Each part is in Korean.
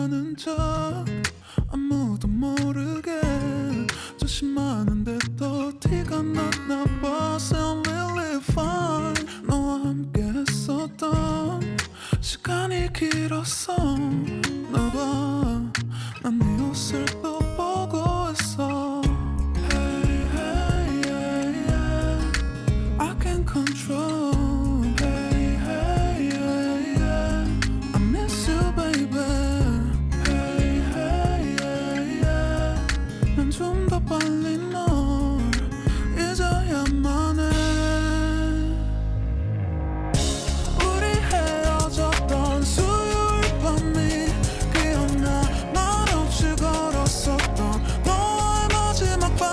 하는 척 아무도 모르게 조심하는데 또 티가 났나 봐. Sound really fine. 너와 함께 했었던 시간이 길었어. 너봐 난 네 옷을 또 보고 있어. Hey, hey, yeah, yeah. I can't control. Hey, hey, yeah, yeah. I miss you, baby. Hey, hey, yeah, yeah. 난 좀 더 빨리 널 잊어야만 해. 우리 헤어졌던 수요일 밤이 기억나. 말 없이 걸었었던 너와의 마지막 밤.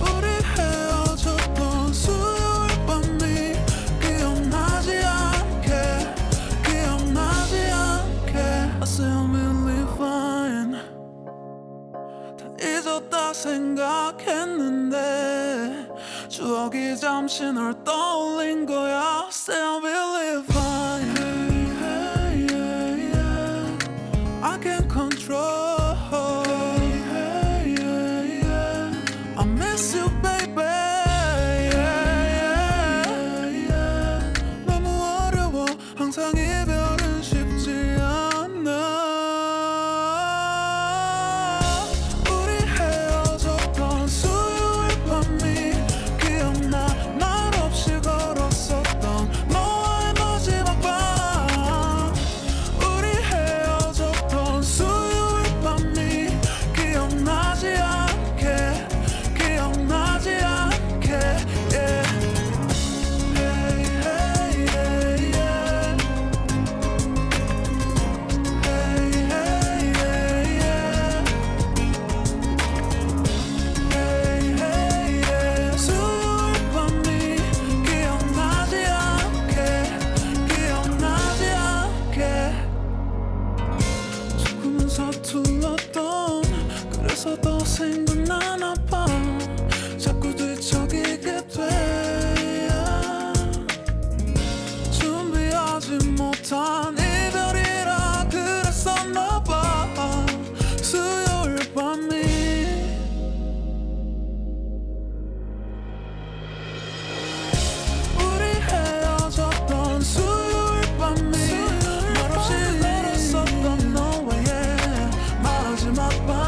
우리 헤어졌던 수요일 밤이 기억나지 않게, 기억나지 않게. I say I'm really fine. 다 잊었다 생각했는데 추억이 잠시 널 떠올린 거야. Say I'm really fine. Hey, hey, yeah, yeah. I can't control. Hey, hey, yeah, yeah. I miss you, baby. Yeah, yeah, yeah. 너무 어려워. 항상 이별은 쉽지 않아. 우리 헤어졌던 수요일 밤이 기억나. 말 없이 걸었었던 너와의 마지막 밤. 우리 헤어졌던 수요일 밤이 기억나지 않게, 기억나지 않게. Yeah. Hey, hey, yeah, yeah. Hey, hey, yeah, yeah. Hey, hey, yeah. 수요일 밤이 기억나지 않게, 기억나지 않게. 조금은 서툴렀던 그래서 더 생각나나 봐. 자꾸 뒤척이게 돼. 준비하지 못한 이별이라 그랬었나 봐. 수요일 밤이 우리 헤어졌던 수요일 밤이 말없이 걸었었던 너와의 마지막 밤.